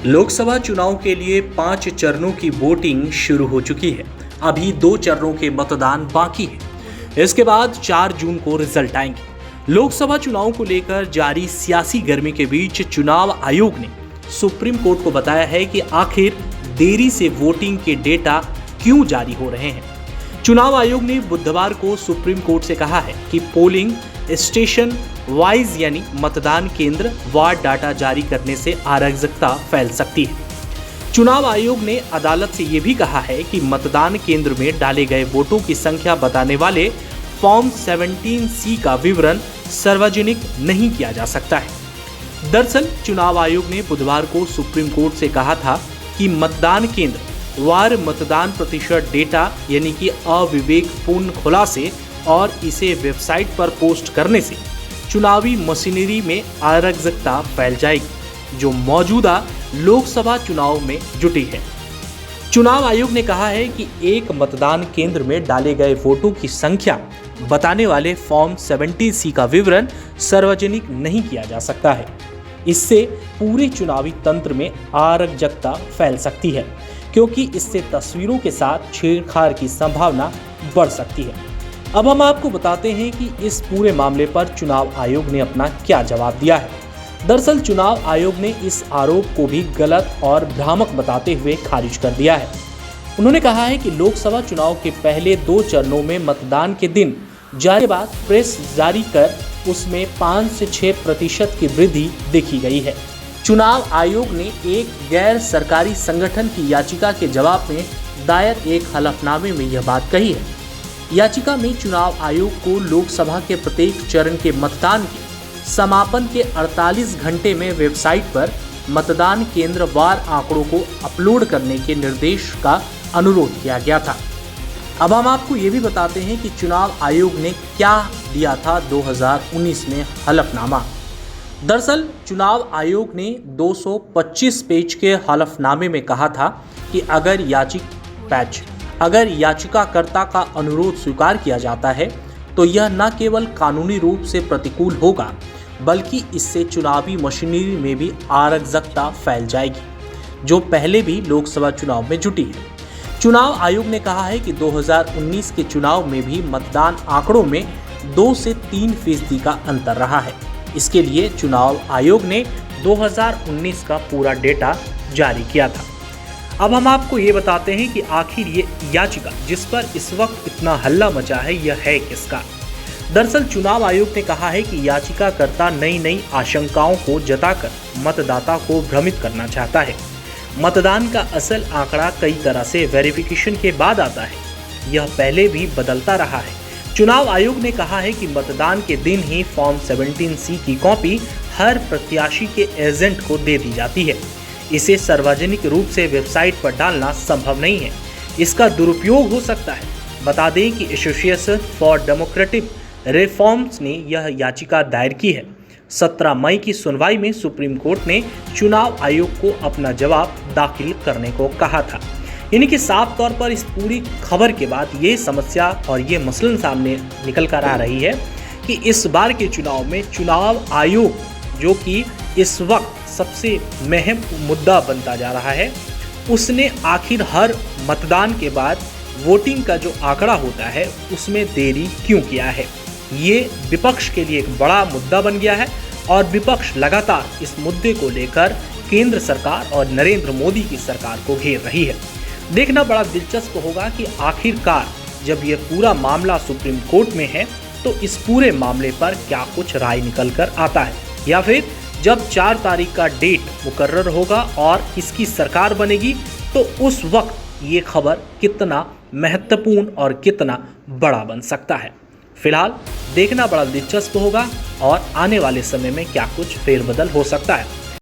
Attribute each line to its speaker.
Speaker 1: लोकसभा चुनाव के लिए 5 चरणों की वोटिंग शुरू हो चुकी है। अभी 2 चरणों के मतदान बाकी है। इसके बाद 4 जून को रिजल्ट आएंगे। लोकसभा चुनाव को लेकर जारी सियासी गर्मी के बीच चुनाव आयोग ने सुप्रीम कोर्ट को बताया है कि आखिर देरी से वोटिंग के डेटा क्यों जारी हो रहे हैं। चुनाव आयोग ने बुधवार को सुप्रीम कोर्ट से कहा है कि पोलिंग स्टेशन वाइज यानी मतदान केंद्र वार डाटा जारी करने से अराजकता फैल सकती है। चुनाव आयोग ने अदालत से यह भी कहा है कि मतदान केंद्र में डाले गए वोटों की संख्या बताने वाले फॉर्म 17C का विवरण सार्वजनिक नहीं किया जा सकता है। दरअसल चुनाव आयोग ने बुधवार को सुप्रीम कोर्ट से कहा था कि मतदान केंद्र वार मतदान प्रतिशत डेटा यानी कि अविवेकपूर्ण खुलासे और इसे वेबसाइट पर पोस्ट करने से चुनावी मशीनरी में अराजकता फैल जाएगी, जो मौजूदा लोकसभा चुनाव में जुटी है। चुनाव आयोग ने कहा है कि एक मतदान केंद्र में डाले गए वोटों की संख्या बताने वाले फॉर्म 17C का विवरण सार्वजनिक नहीं किया जा सकता है। इससे पूरे चुनावी तंत्र में अराजकता फैल सकती है, क्योंकि इससे तस्वीरों के साथ छेड़छाड़ की संभावना बढ़ सकती है। अब हम आपको बताते हैं कि इस पूरे मामले पर चुनाव आयोग ने अपना क्या जवाब दिया है। दरअसल चुनाव आयोग ने इस आरोप को भी गलत और भ्रामक बताते हुए खारिज कर दिया है। उन्होंने कहा है कि लोकसभा चुनाव के पहले 2 चरणों में मतदान के दिन जारी के बाद प्रेस जारी कर उसमें 5 से 6% की वृद्धि देखी गई है। चुनाव आयोग ने एक गैर सरकारी संगठन की याचिका के जवाब में दायर एक हलफनामे में यह बात कही है। याचिका में चुनाव आयोग को लोकसभा के प्रत्येक चरण के मतदान के समापन के 48 घंटे में वेबसाइट पर मतदान केंद्र वार आंकड़ों को अपलोड करने के निर्देश का अनुरोध किया गया था। अब हम आपको ये भी बताते हैं कि चुनाव आयोग ने क्या दिया था 2019 में हलफनामा। दरअसल चुनाव आयोग ने 225 पेज के हलफनामे में कहा था कि अगर याचिकाकर्ता का अनुरोध स्वीकार किया जाता है तो यह न केवल कानूनी रूप से प्रतिकूल होगा, बल्कि इससे चुनावी मशीनरी में भी अराजकता फैल जाएगी, जो पहले भी लोकसभा चुनाव में जुटी है। चुनाव आयोग ने कहा है कि 2019 के चुनाव में भी मतदान आंकड़ों में 2 से 3% का अंतर रहा है। इसके लिए चुनाव आयोग ने 2019 का पूरा डेटा जारी किया था। अब हम आपको ये बताते हैं कि आखिर ये याचिका जिस पर इस वक्त इतना हल्ला मचा है, यह है किसका। दरअसल चुनाव आयोग ने कहा है कि याचिकाकर्ता नई आशंकाओं को जताकर मतदाता को भ्रमित करना चाहता है। मतदान का असल आंकड़ा कई तरह से वेरिफिकेशन के बाद आता है, यह पहले भी बदलता रहा है। चुनाव आयोग ने कहा है कि मतदान के दिन ही फॉर्म 17C की कॉपी हर प्रत्याशी के एजेंट को दे दी जाती है। इसे सार्वजनिक रूप से वेबसाइट पर डालना संभव नहीं है, इसका दुरुपयोग हो सकता है। बता दें कि एसोसिएशन फॉर डेमोक्रेटिक रिफॉर्म्स ने यह याचिका दायर की है। 17 मई की सुनवाई में सुप्रीम कोर्ट ने चुनाव आयोग को अपना जवाब दाखिल करने को कहा था। यानी कि साफ तौर पर इस पूरी खबर के बाद ये समस्या और ये मसलन सामने निकल कर आ रही है कि इस बार के चुनाव में चुनाव आयोग, जो कि इस वक्त सबसे अहम मुद्दा बनता जा रहा है, उसने आखिर हर मतदान के बाद वोटिंग का जो आंकड़ा होता है उसमें देरी क्यों किया है। ये विपक्ष के लिए एक बड़ा मुद्दा बन गया है और विपक्ष लगातार इस मुद्दे को लेकर केंद्र सरकार और नरेंद्र मोदी की सरकार को घेर रही है। देखना बड़ा दिलचस्प होगा कि आखिरकार जब यह पूरा मामला सुप्रीम कोर्ट में है तो इस पूरे मामले पर क्या कुछ राय निकल कर आता है, या फिर जब 4 तारीख का डेट मुकर्रर होगा और इसकी सरकार बनेगी तो उस वक्त ये खबर कितना महत्वपूर्ण और कितना बड़ा बन सकता है। फिलहाल देखना बड़ा दिलचस्प होगा और आने वाले समय में क्या कुछ फेरबदल हो सकता है।